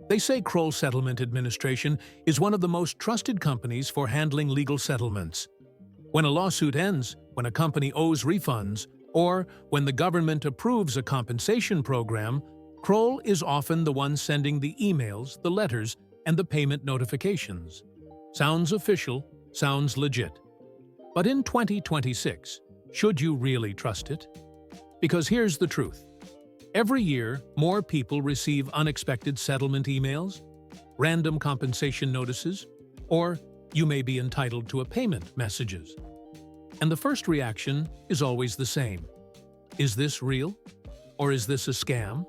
They say Kroll Settlement Administration is one of the most trusted companies for handling legal settlements. When a lawsuit ends, when a company owes refunds, or when the government approves a compensation program, Kroll is often the one sending the emails, the letters, and the payment notifications. Sounds official, sounds legit. But in 2026, should you really trust it? Because here's the truth. Every year, more people receive unexpected settlement emails, random compensation notices, or you may be entitled to a payment messages. And the first reaction is always the same. Is this real? Or is this a scam?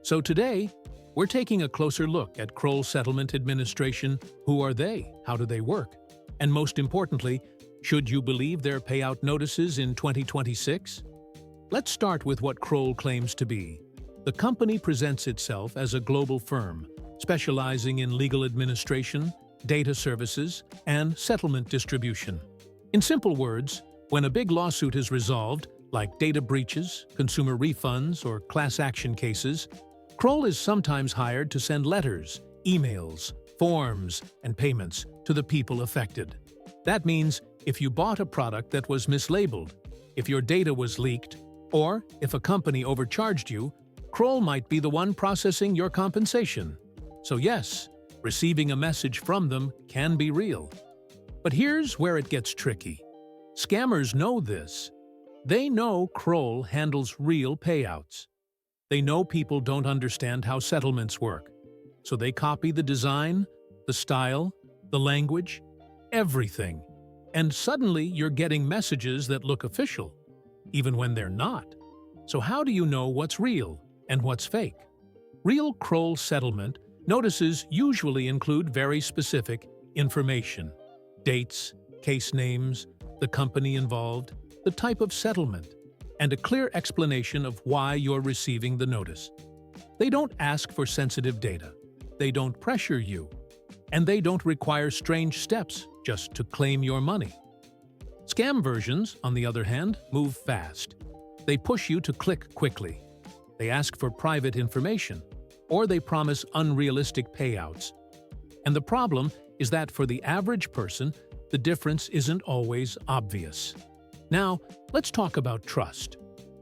So today, we're taking a closer look at Kroll Settlement Administration. Who are they? How do they work? And most importantly, should you believe their payout notices in 2026? Let's start with what Kroll claims to be. The company presents itself as a global firm, specializing in legal administration, data services, and settlement distribution. In simple words, when a big lawsuit is resolved, like data breaches, consumer refunds, or class action cases, Kroll is sometimes hired to send letters, emails, forms, and payments to the people affected. That means if you bought a product that was mislabeled, if your data was leaked, or if a company overcharged you, Kroll might be the one processing your compensation. So yes, receiving a message from them can be real. But here's where it gets tricky. Scammers know this. They know Kroll handles real payouts. They know people don't understand how settlements work. So they copy the design, the style, the language, everything. And suddenly you're getting messages that look official, even when they're not. So how do you know what's real and what's fake? Real Kroll settlement notices usually include very specific information: dates, case names, the company involved, the type of settlement, and a clear explanation of why you're receiving the notice. They don't ask for sensitive data. They don't pressure you. And they don't require strange steps just to claim your money. Scam versions, on the other hand, move fast. They push you to click quickly. They ask for private information, or they promise unrealistic payouts. And the problem is that for the average person, the difference isn't always obvious. Now, let's talk about trust.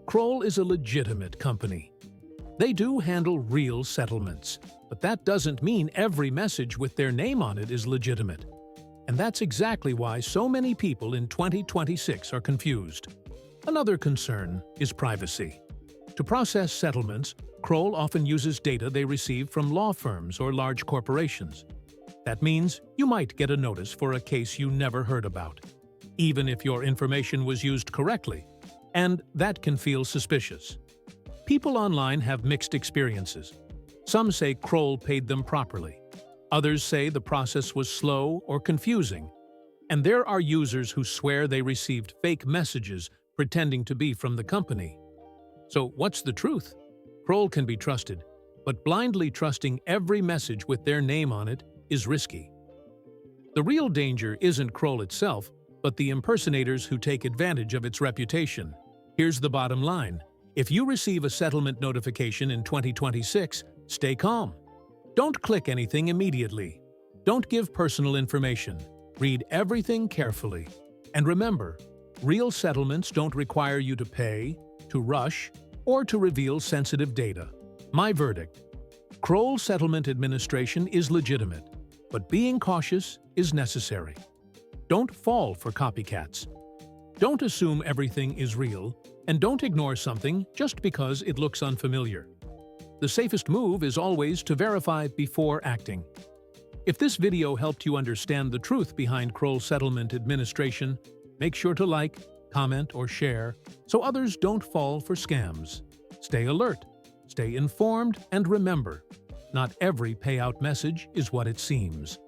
Kroll is a legitimate company. They do handle real settlements, but that doesn't mean every message with their name on it is legitimate. And that's exactly why so many people in 2026 are confused. Another concern is privacy. To process settlements, Kroll often uses data they receive from law firms or large corporations. That means you might get a notice for a case you never heard about, even if your information was used correctly, and that can feel suspicious. People online have mixed experiences. Some say Kroll paid them properly. Others say the process was slow or confusing. And there are users who swear they received fake messages pretending to be from the company. So what's the truth? Kroll can be trusted, but blindly trusting every message with their name on it is risky. The real danger isn't Kroll itself, but the impersonators who take advantage of its reputation. Here's the bottom line. If you receive a settlement notification in 2026, stay calm. Don't click anything immediately. Don't give personal information. Read everything carefully. And remember, real settlements don't require you to pay, to rush, or to reveal sensitive data. My verdict: Kroll Settlement Administration is legitimate, but being cautious is necessary. Don't fall for copycats. Don't assume everything is real, and don't ignore something just because it looks unfamiliar. The safest move is always to verify before acting. If this video helped you understand the truth behind Kroll Settlement Administration, make sure to like, comment, or share so others don't fall for scams. Stay alert, stay informed, and remember, not every payout message is what it seems.